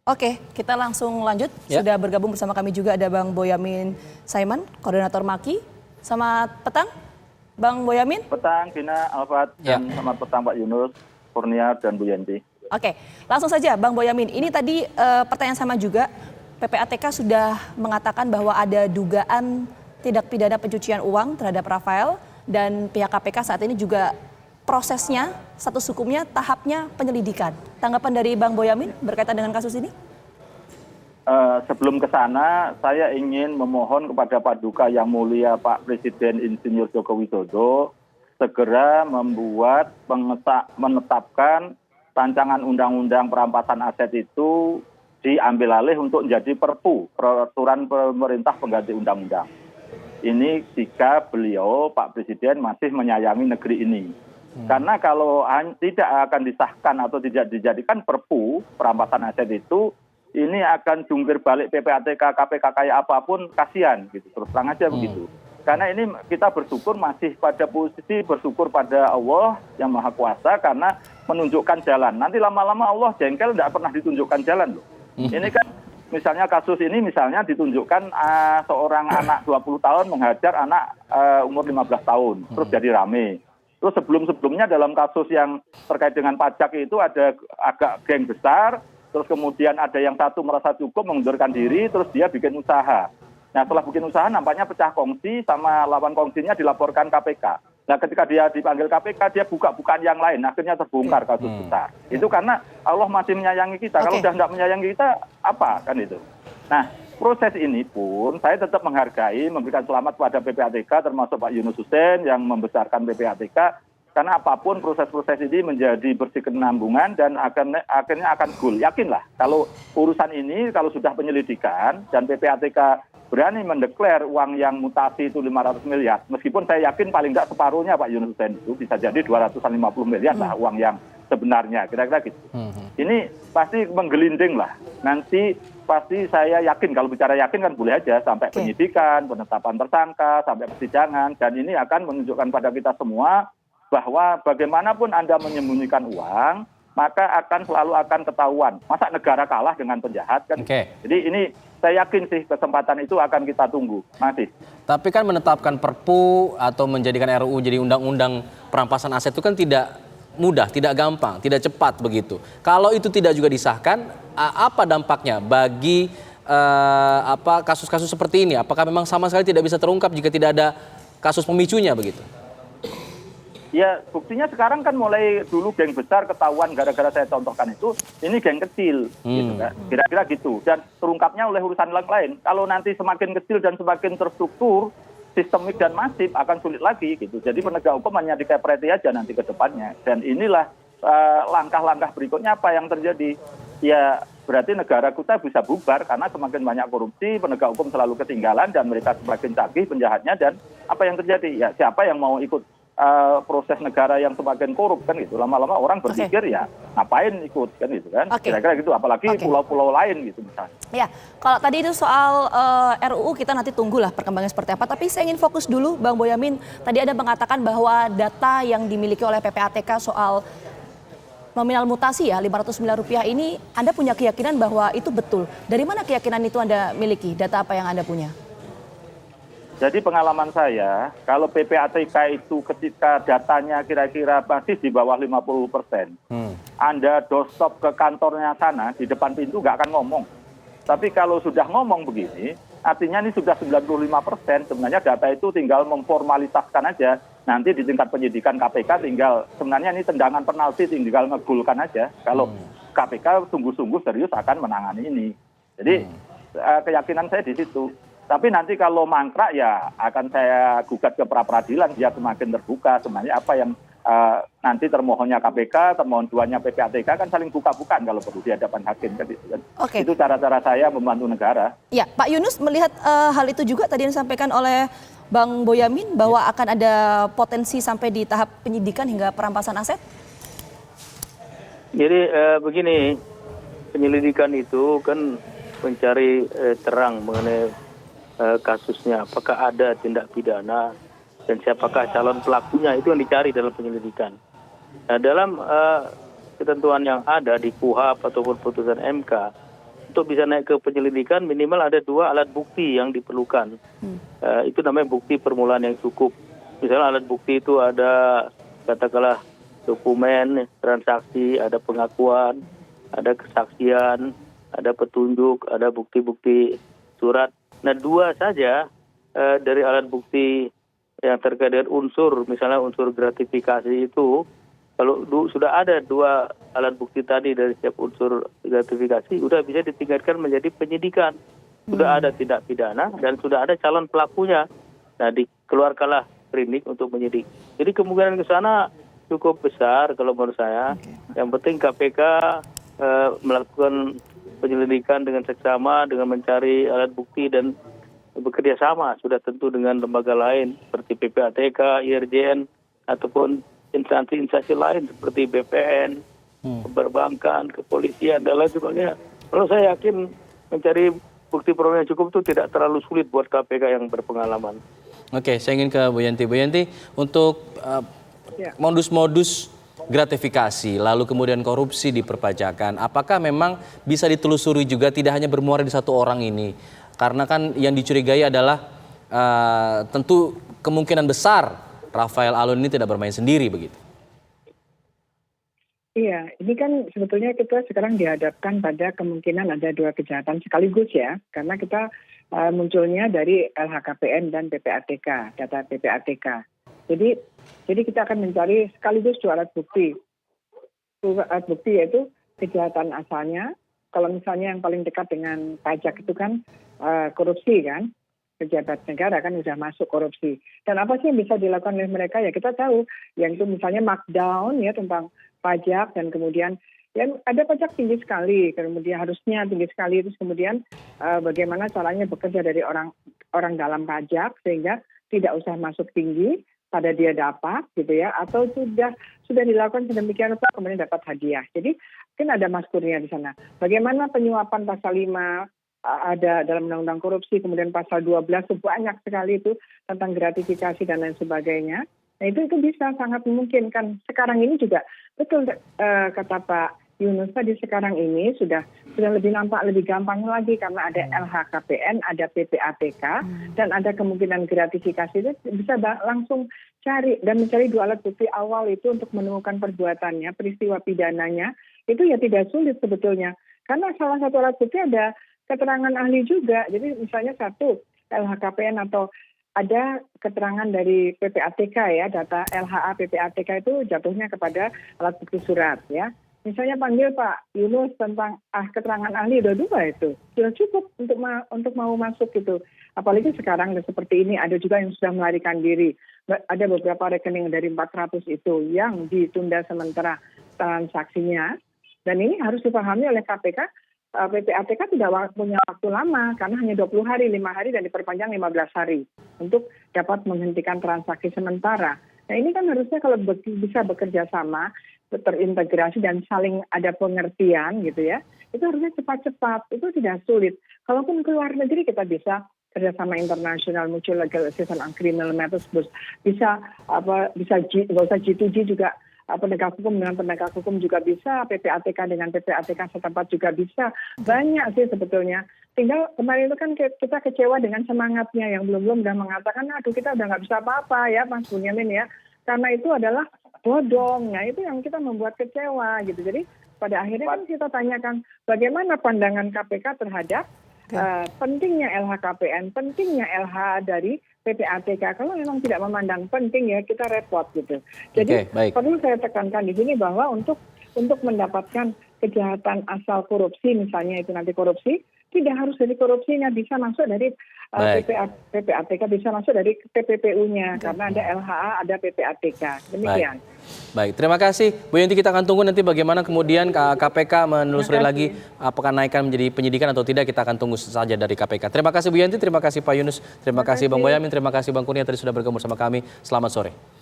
Oke, kita langsung lanjut. Ya. Sudah bergabung bersama kami juga ada Bang Boyamin Saiman, Koordinator MAKI. Selamat petang, Bang Boyamin. Petang, Gina, Alfat, dan selamat petang Pak Yunus, Kurnia, dan Bu Yanti. Oke, langsung saja Bang Boyamin. Ini tadi pertanyaan sama juga, PPATK sudah mengatakan bahwa ada dugaan tindak pidana pencucian uang terhadap Rafael dan pihak KPK saat ini juga prosesnya, status hukumnya, tahapnya penyelidikan. Tanggapan dari Bang Boyamin berkaitan dengan kasus ini? Sebelum ke sana, saya ingin memohon kepada Paduka Yang Mulia Pak Presiden Insinyur Joko Widodo segera membuat menetapkan rancangan undang-undang perampasan aset itu diambil alih untuk menjadi Perpu, peraturan pemerintah pengganti undang-undang. Ini jika beliau, Pak Presiden, masih menyayangi negeri ini. Karena kalau tidak akan disahkan atau tidak dijadikan Perpu perampasan aset itu, ini akan jungkir balik PPATK, KPK kayak apapun, kasihan gitu, terus terang aja begitu. Karena ini kita bersyukur masih pada posisi bersyukur pada Allah yang Maha Kuasa karena menunjukkan jalan. Nanti lama-lama Allah jengkel tidak pernah ditunjukkan jalan loh. Ini kan misalnya kasus ini misalnya ditunjukkan seorang anak 20 tahun menghajar anak umur 15 tahun, terus jadi rame. Terus sebelum-sebelumnya dalam kasus yang terkait dengan pajak itu ada agak geng besar, terus kemudian ada yang satu merasa cukup mengundurkan diri, terus dia bikin usaha. Nah setelah bikin usaha nampaknya pecah kongsi sama lawan kongsinya dilaporkan KPK. Nah ketika dia dipanggil KPK dia buka-bukaan yang lain, akhirnya terbongkar kasus besar. Itu karena Allah masih menyayangi kita, kalau sudah tidak menyayangi kita apa kan itu. Nah proses ini pun saya tetap menghargai, memberikan selamat kepada PPATK termasuk Pak Yunus Hussein yang membesarkan PPATK. Karena apapun proses-proses ini menjadi berkesinambungan dan akhirnya akan goal. Yakinlah kalau urusan ini kalau sudah penyelidikan dan PPATK berani mendeklar uang yang mutasi itu 500 miliar. Meskipun saya yakin paling tidak separuhnya Pak Yunus Hussein itu bisa jadi 250 miliar lah uang yang sebenarnya. Kira-kira gitu. Ini pasti menggelinding lah. Nanti pasti saya yakin, kalau bicara yakin kan boleh aja sampai penyidikan, penetapan tersangka, sampai persidangan. Dan ini akan menunjukkan pada kita semua bahwa bagaimanapun Anda menyembunyikan uang, maka selalu akan ketahuan. Masa negara kalah dengan penjahat kan? Jadi ini saya yakin sih kesempatan itu akan kita tunggu. Masih. Tapi kan menetapkan Perpu atau menjadikan RUU jadi undang-undang perampasan aset itu kan tidak mudah, tidak gampang, tidak cepat begitu. Kalau itu tidak juga disahkan, apa dampaknya bagi kasus-kasus seperti ini? Apakah memang sama sekali tidak bisa terungkap jika tidak ada kasus pemicunya begitu? Ya buktinya sekarang kan mulai dulu geng besar ketahuan gara-gara saya contohkan itu, ini geng kecil gitu kan, kira-kira gitu. Dan terungkapnya oleh urusan lain. Kalau nanti semakin kecil dan semakin terstruktur, sistemik dan masif akan sulit lagi gitu. Jadi penegak hukum hanya dikepreti aja nanti ke depannya. Dan inilah langkah-langkah berikutnya apa yang terjadi. Ya berarti negara kita bisa bubar karena semakin banyak korupsi, penegak hukum selalu ketinggalan dan mereka semakin canggih penjahatnya. Dan apa yang terjadi? Ya siapa yang mau ikut proses negara yang semakin korup kan gitu. Lama-lama orang berpikir ya ngapain ikut kan gitu kan. Kira-kira gitu, apalagi pulau-pulau lain gitu misalnya. Ya, kalau tadi itu soal RUU kita nanti tunggulah perkembangannya seperti apa. Tapi saya ingin fokus dulu Bang Boyamin. Tadi ada mengatakan bahwa data yang dimiliki oleh PPATK soal nominal mutasi ya 500 miliar rupiah ini, Anda punya keyakinan bahwa itu betul. Dari mana keyakinan itu Anda miliki? Data apa yang Anda punya? Jadi pengalaman saya, kalau PPATK itu ketika datanya kira-kira masih di bawah 50%, Anda doorstop ke kantornya sana, di depan pintu nggak akan ngomong. Tapi kalau sudah ngomong begini, artinya ini sudah 95%, sebenarnya data itu tinggal memformalisasikan aja. Nanti di tingkat penyidikan KPK tinggal, sebenarnya ini tendangan penalti tinggal ngegulkan aja. Kalau KPK sungguh-sungguh serius akan menangani ini. Jadi keyakinan saya di situ. Tapi nanti kalau mangkrak ya akan saya gugat ke pra-peradilan, dia semakin terbuka. Sebenarnya apa yang nanti termohonnya KPK, termohon duanya PPATK kan saling buka-bukaan kalau perlu di hadapan hakim. Kan. Itu cara-cara saya membantu negara. Ya, Pak Yunus melihat hal itu juga tadi yang disampaikan oleh Bang Boyamin bahwa akan ada potensi sampai di tahap penyidikan hingga perampasan aset? Jadi begini, penyelidikan itu kan mencari terang mengenai kasusnya, apakah ada tindak pidana dan siapakah calon pelakunya, itu yang dicari dalam penyelidikan. Nah, dalam ketentuan yang ada di KUHP ataupun putusan MK, untuk bisa naik ke penyelidikan minimal ada 2 alat bukti yang diperlukan. Itu namanya bukti permulaan yang cukup. Misalnya alat bukti itu ada katakanlah dokumen transaksi, ada pengakuan, ada kesaksian, ada petunjuk, ada bukti-bukti surat. Nah 2 saja dari alat bukti yang terkait dengan unsur, misalnya unsur gratifikasi itu, kalau sudah ada 2 alat bukti tadi dari setiap unsur gratifikasi, sudah bisa ditingkatkan menjadi penyidikan. Sudah ada tindak pidana dan sudah ada calon pelakunya. Nah, dikeluarkanlah sprindik untuk menyidik. Jadi kemungkinan ke sana cukup besar kalau menurut saya. Yang penting KPK melakukan penyelidikan dengan seksama, dengan mencari alat bukti dan bekerja sama sudah tentu dengan lembaga lain seperti PPATK, IRJN, ataupun instansi-instansi lain seperti BPN, perbankan, kepolisian, dan lain sebagainya. Kalau saya yakin mencari bukti permulaan yang cukup itu tidak terlalu sulit buat KPK yang berpengalaman. Oke, saya ingin ke Bu Yanti. Bu Yanti, untuk modus-modus gratifikasi, lalu kemudian korupsi di perpajakan, apakah memang bisa ditelusuri juga tidak hanya bermuara di satu orang ini? Karena kan yang dicurigai adalah tentu kemungkinan besar Rafael Alun ini tidak bermain sendiri begitu. Iya, ini kan sebetulnya kita sekarang dihadapkan pada kemungkinan ada 2 kejahatan sekaligus ya, karena kita munculnya dari LHKPN dan PPATK, data PPATK. Jadi kita akan mencari sekaligus 2 alat bukti. 2 alat bukti yaitu kejahatan asalnya. Kalau misalnya yang paling dekat dengan pajak itu kan korupsi kan, pejabat negara kan sudah masuk korupsi. Dan apa sih yang bisa dilakukan oleh mereka? Ya kita tahu, yang itu misalnya markdown ya tentang pajak, dan kemudian ya ada pajak tinggi sekali, kemudian harusnya tinggi sekali, terus kemudian bagaimana caranya bekerja dari orang dalam pajak sehingga tidak usah masuk tinggi pada dia dapat gitu ya, atau sudah dilakukan sedemikian rupa kemudian dapat hadiah. Jadi kan ada maskurnya di sana. Bagaimana penyuapan pasal 5 ada dalam undang-undang korupsi, kemudian pasal 12 itu banyak sekali itu tentang gratifikasi dan lain sebagainya. Nah itu bisa sangat memungkinkan. Sekarang ini juga betul kata Pak Yunus tadi, sekarang ini sudah lebih nampak, lebih gampang lagi karena ada LHKPN, ada PPATK, dan ada kemungkinan gratifikasi itu bisa langsung cari dan mencari 2 alat bukti awal itu untuk menemukan perbuatannya, peristiwa pidananya, itu ya tidak sulit sebetulnya. Karena salah satu alat bukti ada keterangan ahli juga. Jadi misalnya satu LHKPN atau ada keterangan dari PPATK ya, data LHA PPATK itu jatuhnya kepada alat bukti surat ya. Misalnya panggil Pak Yunus tentang keterangan ahli, udah 2 itu sudah cukup untuk mau masuk gitu. Apalagi sekarang seperti ini ada juga yang sudah melarikan diri. Ada beberapa rekening dari 400 itu yang ditunda sementara transaksinya, dan ini harus dipahami oleh KPK. PPATK tidak punya waktu lama karena hanya 20 hari, 5 hari dan diperpanjang 15 hari untuk dapat menghentikan transaksi sementara. Nah ini kan harusnya kalau bisa bekerja sama, terintegrasi dan saling ada pengertian gitu ya, itu harusnya cepat-cepat, itu tidak sulit. Kalaupun ke luar negeri kita bisa kerjasama internasional, mutual legal assistance on criminal matters, bisa nggak usah G2G juga. Penegak hukum dengan penegak hukum juga bisa, PPATK dengan PPATK setempat juga bisa. Banyak sih sebetulnya. Tinggal kemarin itu kan kita kecewa dengan semangatnya yang belum udah mengatakan, aduh kita udah nggak bisa apa-apa ya Mas Bunyamin ya. Karena itu adalah bodong. Nah itu yang kita membuat kecewa gitu. Jadi pada akhirnya kan kita tanyakan bagaimana pandangan KPK terhadap pentingnya LHKPN, pentingnya LH dari PPATK. Kalau memang tidak memandang penting ya kita repot gitu. Jadi perlu saya tekankan di sini bahwa untuk mendapatkan kejahatan asal korupsi, misalnya itu nanti korupsi, tidak harus dari korupsinya, bisa masuk dari PPATK, bisa masuk dari PPPU-nya karena ada LHA, ada PPATK. Demikian. Baik, terima kasih Bu Yanti. Kita akan tunggu nanti bagaimana kemudian KPK menelusuri lagi apakah naikkan menjadi penyidikan atau tidak. Kita akan tunggu saja dari KPK. Terima kasih Bu Yanti, terima kasih Pak Yunus, terima kasih Bang Boyamin, terima kasih Bang Kurnia tadi sudah bergabung bersama kami. Selamat sore.